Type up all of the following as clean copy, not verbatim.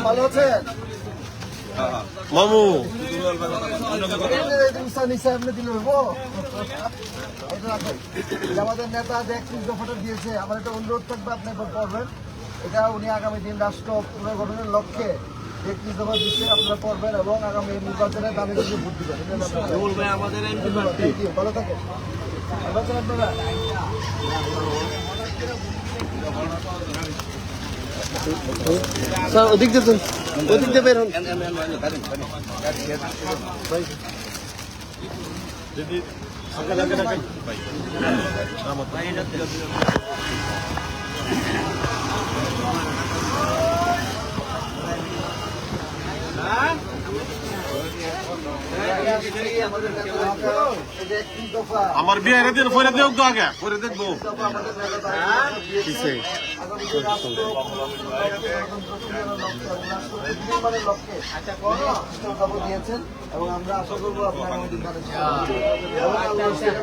ভালো আছেন মামু আমাদের নেতা যে 31 দফাটা দিয়েছে, আমার একটা অনুরোধ থাকবে, আপনি পড়বেন এটা। উনি আগামী দিন রাষ্ট্র পুনর্গঠনের লক্ষ্যে 31 দফা দিচ্ছে, আপনারা পড়বেন এবং আগামী নির্বাচনে দাবি দিয়ে ভোট দিবেন। ভালো থাকেন, ভালো আছেন আপনারা? স্যার ওদিক দিয়ে ওদিক দিয়ে বের হন। আমার বিয়ের দিন পরে দেখ তো আগে পরে দেখবো দিয়েছেন এবং আমরা আশা করবো আপনার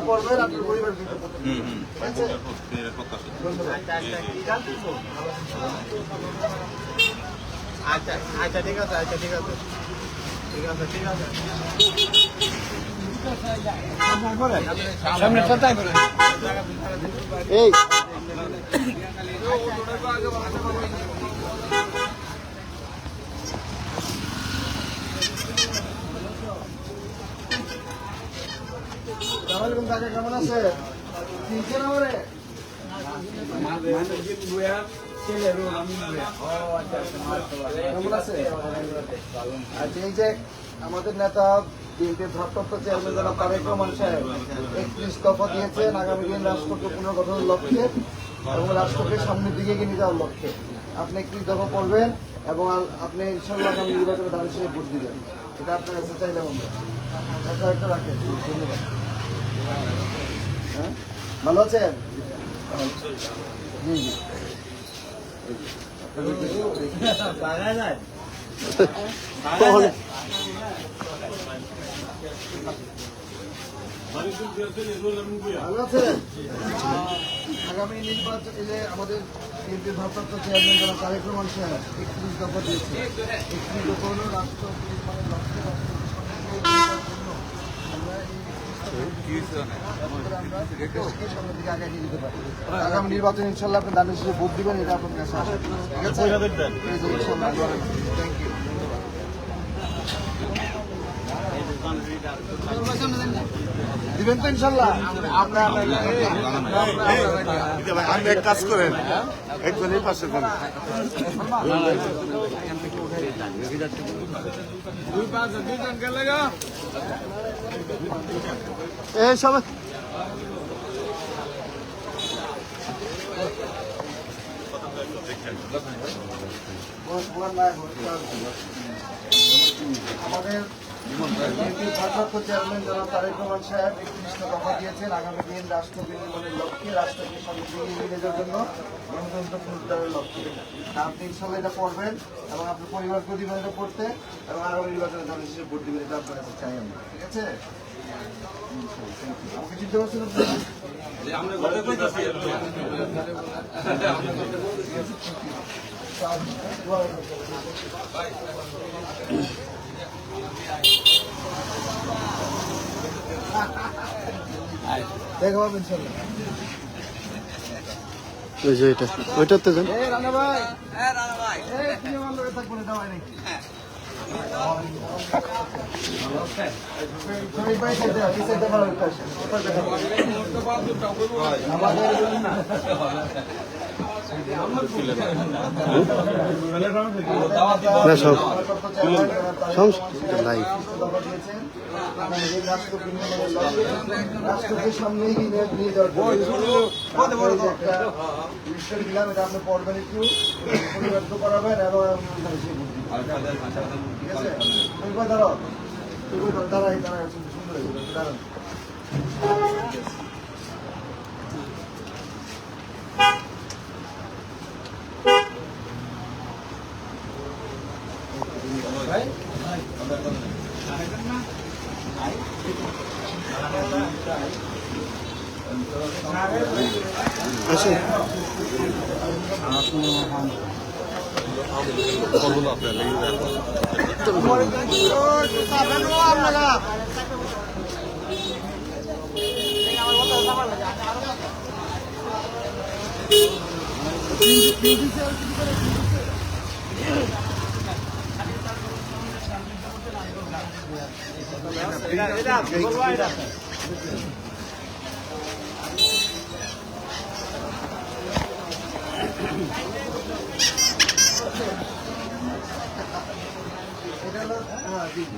পড়বেন, আপনার পরিবার আচ্ছা আচ্ছা ঠিক আছে, আচ্ছা ঠিক আছে, ঠিক আছে, ঠিক আছে। সামনে সত্তায় করে এই কেমন আছে? এই যে আমাদের নেতা বিএনপির ভারপ্রাপ্ত চেয়ারম্যান জনাব তারেক রহমান সাহেব 31 দফা দিয়েছেন আগামী দিন রাষ্ট্রকে পুনর্গঠনের লক্ষ্যে এবং রাষ্ট্রকে সামনের দিকে এগিয়ে নিয়ে যাওয়ার লক্ষ্যে। আপনি 31 দফা পড়বেন এবং আপনি ইনশাল্লাহ আগামী নির্বাচনে দাঁড়িয়ে হিসেবে ভোট দিবেন। এটা আপনার কাছে চাইলাম আমরা একটা রাখেন। ধন্যবাদ। হ্যাঁ, ভালো আছেন? জি জি। আগামী নির্বাচনে যে আমাদের বিএনপির ভারপ্রাপ্ত চেয়ারম্যান যারা তারেক রহমান সাহেব 31 দফা দিয়েছে, 31 দফা হল রাষ্ট্র নির্মাণের লক্ষ্যে আগামী নির্বাচন ইনশাল্লাহ আপনি দানের হিসেবে ভোট দিবেন, এটা আপনার কাছে আসে। ঠিক আছে, ইনশাল্লাহ। Thank you. দিবেন তো ইনশাল্লাহ? আমরা এক কাজ করেন, একজনের পাশে করেন। এই সবাই আমাদের ভারপ্রাপ্ত চেয়ারম্যান জনাব তারেক রহমান সাহেব 31 দফা দিয়েছেন আগামী দিন রাষ্ট্র বিনির্মাণের লক্ষ্যে, রাষ্ট্রকে সামনের দিকে এগিয়ে নিয়ে যাওয়ার জন্য, গণতন্ত্র পুনরুদ্ধারের লক্ষ্যে। আপনি ইনশাল্লাহ এটা পড়বেন এবং আপনার পরিবার প্রতিবার এটা পড়তে এবং আগামী নির্বাচনে দানের হিসেবে ভোট দিবেন, এটা আপনার কাছে চাই আমরা। ঠিক আছে, আমাকে চিনতে পারছেন দেখা পাবেন ইনশাল্লাহ। ওইটাতে যান। রানা ভাই, রানা ভাই, প্রিয় বান্ধব থাকবো না দাওয়াই নাকি? রাষ্ট্রকে সামনে নিয়ে যাওয়ার দিলাম, এটা আপনি পড়বেন, একটু পরিবর্তন করাবেন এবং ঠিক আছে। দাঁড়াও দাঁড়াই দাঁড়াই সুন্দর দাঁড়ান। আসেন। এটা হলো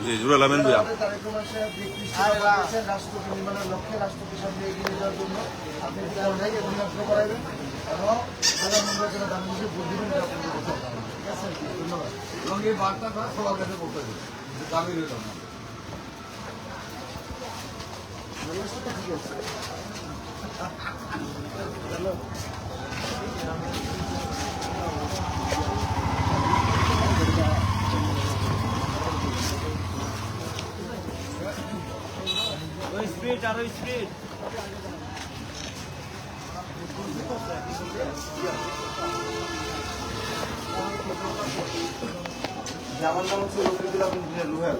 জি জুরাল আমিন ভাইয়া তারেক রহমান সাহেব যে কৃষ্ণনগর দিয়েছেন রাষ্ট্রপতি নির্মাণের লক্ষ্যে রাষ্ট্রপতির সামনে এগিয়ে নিয়ে যাওয়ার জন্য আপনি করবেন এবং নিয়ন্ত্রণ করাবেন এবং প্রধানমন্ত্রীর জন্য দাম হিসেবে ভোট দিবেন এটা আপনাদের কথা। ঠিক আছে, ধন্যবাদ। এবং এই বার্তাটা সবার কাছে বলতে হবে যে দাবি রইল না। ব্যবস্থাটা ঠিক আছে। স্পিড আরো স্পিড আমার নাম হচ্ছে রফিকুল আলম ইঞ্জিনিয়ার লুহেল।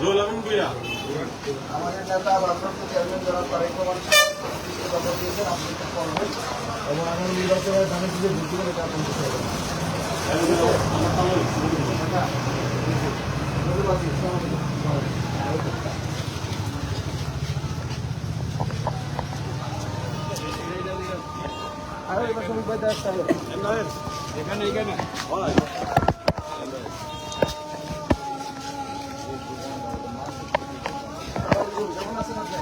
জুরাল আমিন ভাইয়া আমাদের নেতা ভারপ্রাপ্ত চেয়ারম্যান যারা তারেক রহমান সাহেব কথা দিয়েছেন আপনি এটা করবেন এবং আগামী নির্বাচনে ধানের দিকে ভোট দিবেন এটা আপনার করবেন। আর এবার শ্রমিক ভাই আসতে হবে। এখানে এখানে কেমন আছেন আপনি?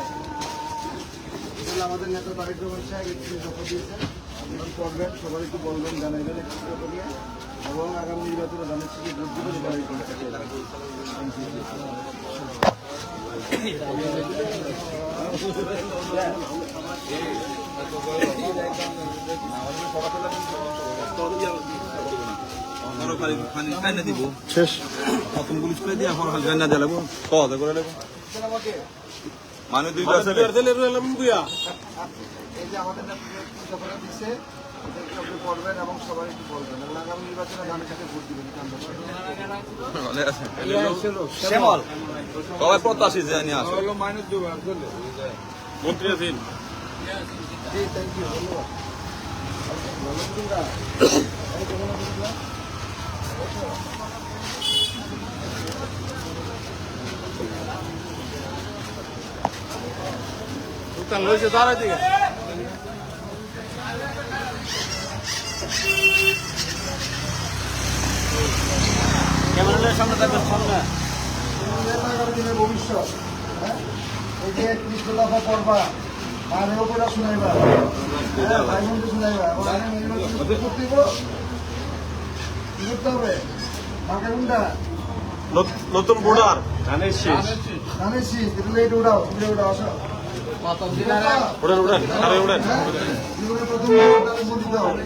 আসলে আমাদের নেতা তারেক রহমান সাহেব একটু কথা দিয়েছেন আপনারা করবেন, সবাই একটু বলবেন জানাইবেন একটু কথা নিয়ে এবং আগামী নির্বাচনে ধানের থেকে ভোট দিবেন এটা এই কথা থেকে শেষ প্রথম পুলিশ করে দিয়ে এখন হালকা না জ্বালাবো সহজে করে নেবো মানে দুইটা ছেলে জুরাল আমিন ভাইয়া এই যে আমাদের নেতা কথা দিচ্ছে এদেরকে আপনি করবেন এবং সবাই একটু বলবেন এবং আগামী নির্বাচনে ধানের থেকে ভোট দিবেন এটা আমরা করবো। ভালো আছে শ্যামল সবাই প্রত্যাশী যে নিয়ে আসো মন্ত্রী আছেন জি থ্যাংক ইউ ধন্যবাদ। ভালো থাকুন না। এই কেমন আছেন আপনারা? লইছে দাঁড়াই দিকে ক্যামেরার সামনে থাকবেন সামনে আগামী দিনের ভবিষ্যৎ, হ্যাঁ? এই যে কৃষ্ণ দফা করবা মায়ের ওপরে শুনাইবা, হ্যাঁ, ভাই বোনকে শুনাইবা এবং আগামী নির্বাচনে কি করতে হইব? কি করতে হবে? মাকে কোনটা? নতুন বোর্ডার ধানের শেষ ধানের শীষ, এটা লেট উঠাও, উঠে উঠাও, আসো। উড়েন উড়েন আরে উড়েন হ্যাঁ? জীবনে প্রথম ভোটটা ভোট দিতে হবে।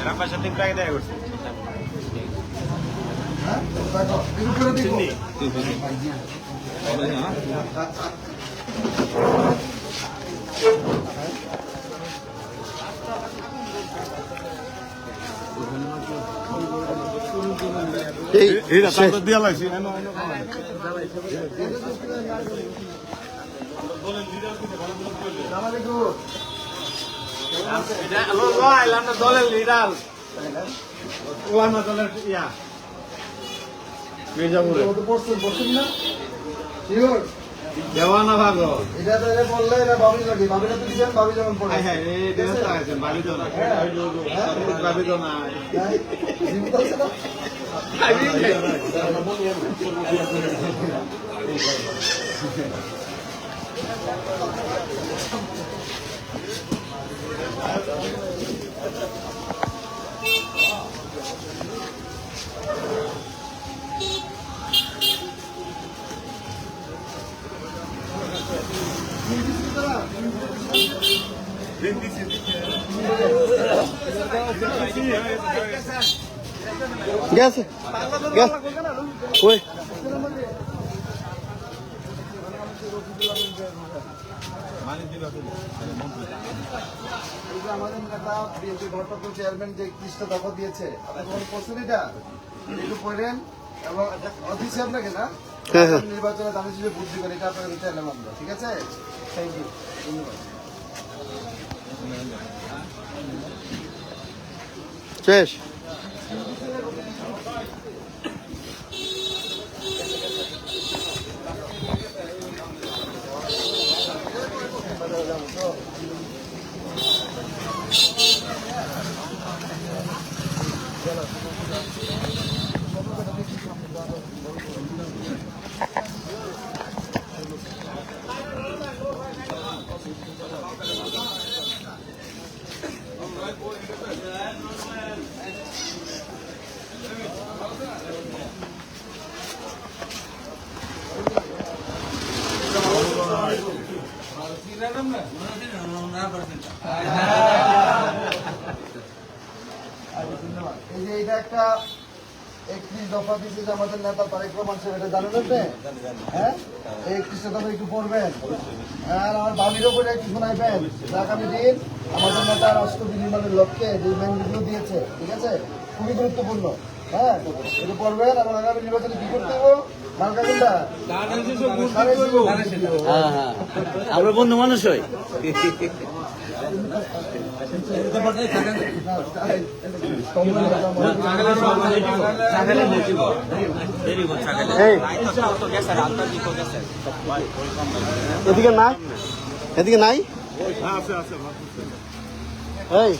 এরা পাশে তিন টাকা দেয় করছে হ্যাঁ? দেখো, এর উপরে দেখো। এইটা তারপর দিয়া লাইছি আসসালামু আলাইকুম। দলের লিডার ওয়ানা দলের ইয়া মির্জাপুরে ও তো পড়ছেন, পড়ছেন না? Sure? দেওয়ানা ভাগো এটা তো এরা বললে এরা ভাবি লাগে, ভাবিরা তো দিচ্ছেন, ভাবি যেমন পড়ে। হ্যাঁ এই দেশটা আছে বাড়িতে না বাড়িতে না হ্যাঁ? জীবিত আছে না? দিন দিছি গেছে ওই আমাদের নেতা বিএনপি ভারপ্রাপ্ত চেয়ারম্যান যে 31টা দফা দিয়েছে আপনার পছন্দ এটা একটু পড়েন এবং অফিসে আপনাকে না নির্বাচনে দামি হিসেবে বুদ্ধি করে এটা আপনাকে চাইলাম আমরা, ঠিক আছে? থ্যাংক ইউ, ধন্যবাদ। শেষ। এই যে এটা একটা 31 দফা দিয়েছে যে আমাদের নেতা তারেক রহমান সাহেব, এটা জানেন আপনি? হ্যাঁ, এই 31টা দফা একটু পড়বেন আর আমার বাড়ির উপরে একটু শোনাইবেন। আগামী দিন আমাদের নেতা রাষ্ট্র বিনির্মাণের লক্ষ্যে যে ম্যান্ডেটগুলো দিয়েছে, ঠিক আছে, খুবই গুরুত্বপূর্ণ। হ্যাঁ, একটু পড়বেন এবং আগামী নির্বাচনে কি করতে হবে? মার্কা কোনটা? আমরা বন্ধু মানুষ হই। এদিকে না, এদিকে নাই। এই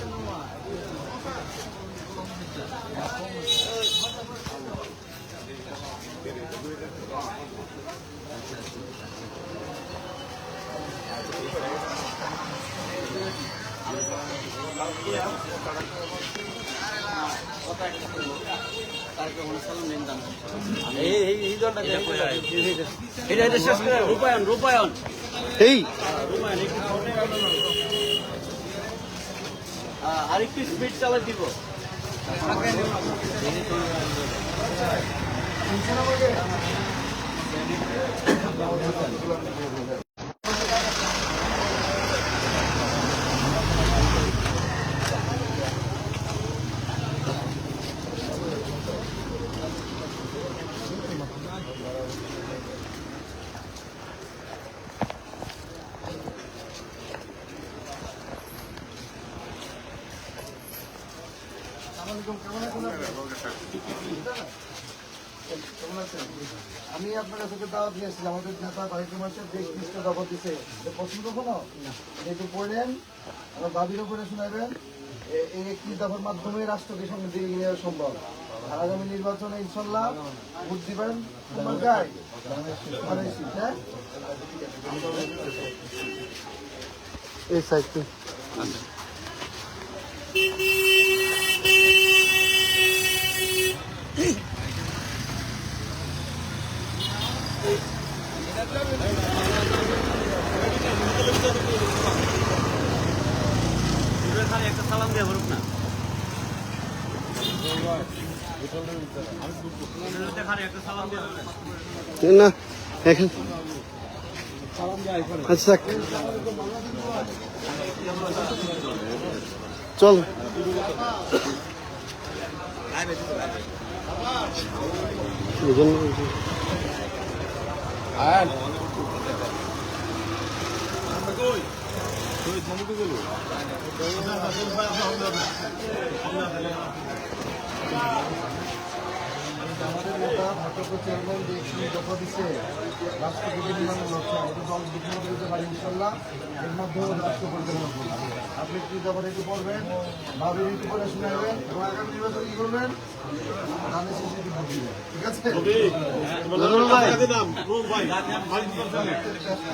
রূপায়ণ রূপায়ণ এই আরেকটু স্পিড চালা দিব। আমি আপনার কাছে দাওয়াত দিয়েছিলাম, আমাদের নেতা তারেক রহমান সাহেব 31টা দফা দিছে, পছন্দ কোনো একটু পড়লেন, আমার দাবির উপরে শোনাবেন। এই 31 দফার মাধ্যমে রাষ্ট্রকে সামনে দিকে নিয়ে যাওয়া সম্ভব। আর আগামী নির্বাচনে ইনশাল্লাহ ভোট দিবেন তোমার গায়ে হ্যাঁ এই সাইড একটা সালাম দিয়ে বলুক না। না এখন আচ্ছা চল আমাদের নেতা ভারপ্রাপ্ত চেয়ারম্যান যে 31 দফা দিচ্ছে রাষ্ট্রপতি নির্মাণের লক্ষ্যে এটা দল বিঘ্ন দিতে পারি ইনশাল্লাহ, এর মাধ্যমে রাষ্ট্র পরিচালনা করবেন। আপনি একটু দফা একটু পড়বেন, ভাবি একটু করে শুনাবেন এবং আগামী নির্বাচন কি করবেন ধানের শেষে একটু ভোট দিবেন, ঠিক আছে?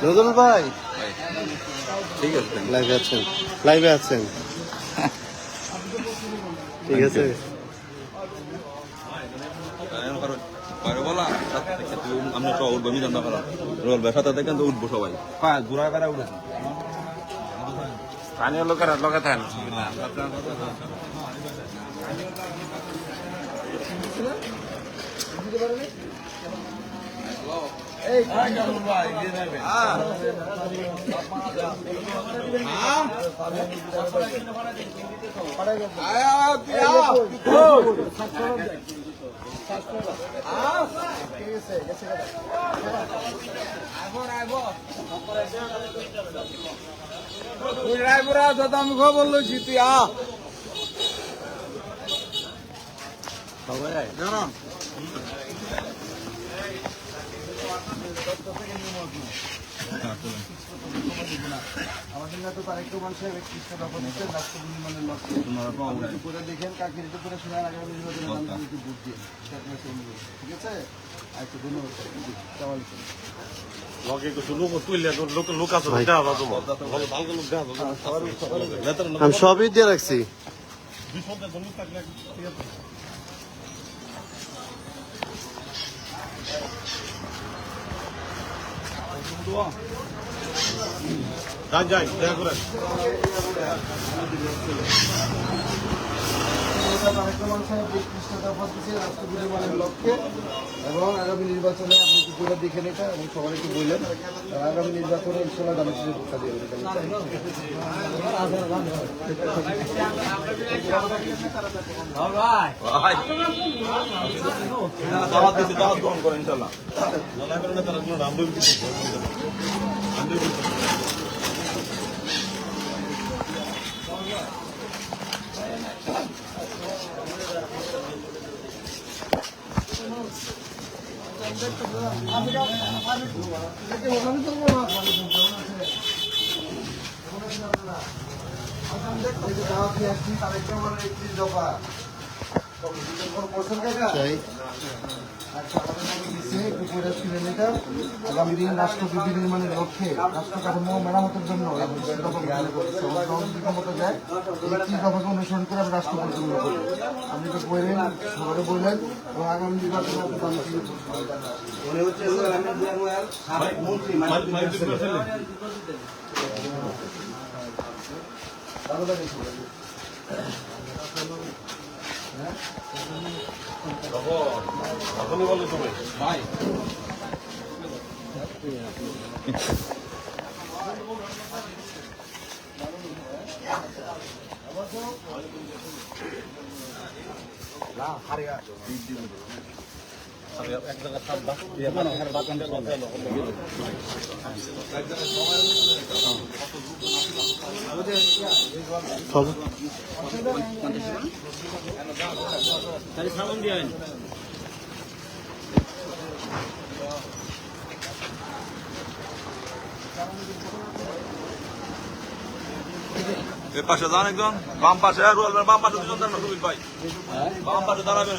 নজরুল ভাই ঠিক আছে, লাইভে আছেন, লাইভে আছেন, ঠিক আছে। আমরা তো উঠবো, আমি জানতে পারলাম রোল ব্যবসাটা দেখেন তো উঠবো সবাই। হ্যাঁ, ঘুরা বেড়া উঠেছে স্থানীয় লোকেরা লোকে থাকেন। বুঝতে পারেনি? এই ঠিক আছে গেছে আমি খবর লইছি তুই আমাদের না তো তারেক রহমান সাহেব 31টা দফা দিচ্ছেন রাষ্ট্র নির্মাণের লক্ষ্যে একটু করে দেখেন কাকে একটু করে শোনান আগামী নির্বাচনে মানুষ একটু ভোট দিয়ে ঠিক আছে আচ্ছা ধন্যবাদ সালামালাইকুম লগে কিছু লোক তুইলে লোক আছে দেওয়া যাবে তোমার ভালো ভালো লোক দেওয়া যাবে আমি সবই দিয়ে রাখছি যাই দেখা করে তারেক রহমান সাহেব 31টা দফা দিচ্ছে রাষ্ট্র নির্মাণের লক্ষ্যে এবং আগামী নির্বাচনে আপনি একটু করে দেখেন এটা এবং সবাই একটু বললেন আগামী নির্বাচনে ইনশাল্লাহ দামি ভোটটা দিয়ে দেবেন দাওয়াত দিছি দাওয়াত গ্রহণ করে ইনশাল্লাহ না করে না তারা নাম দেবে আগামী দিন রাষ্ট্রপতি নির্মাণের লক্ষ্যে রাষ্ট্র কাঠামো মেরামতের জন্য মতো যায় 31 দফাকে অনুসরণ করে আমি রাষ্ট্র পরিচালনা করি আপনি তো বললেন সবাই বললেন এবং আগামী নির্বাচনে এখনই বলো তুমি ভাই এক জায়গায় থাকবা সালাম দিয়ে এ পাশে যান একজন বাম পাশে বাম পাশে দুজন দাঁড়ানো সুবিল ভাই বাম পাশে দাঁড়াবেন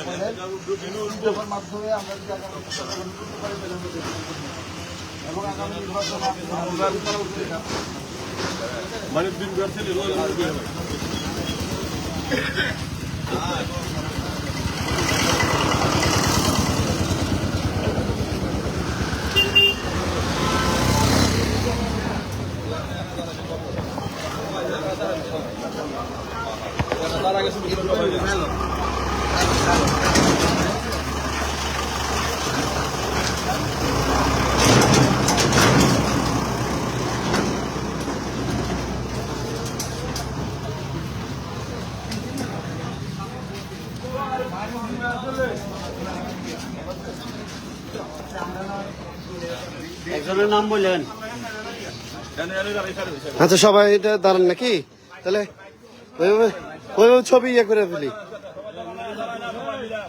মাধ্যমে আমরা যদি আগামী নির্বাচন করতে পারি তাহলে আমরা দেখতে পারি। এবং আগামী নির্বাচনে মানে দিন বেরছে তার আগে সুবিল একজনের নাম বললেন আচ্ছা সবাই এটা দাঁড়ান নাকি তাহলে ওইভাবে ছবি ইয়ে করে ফেলি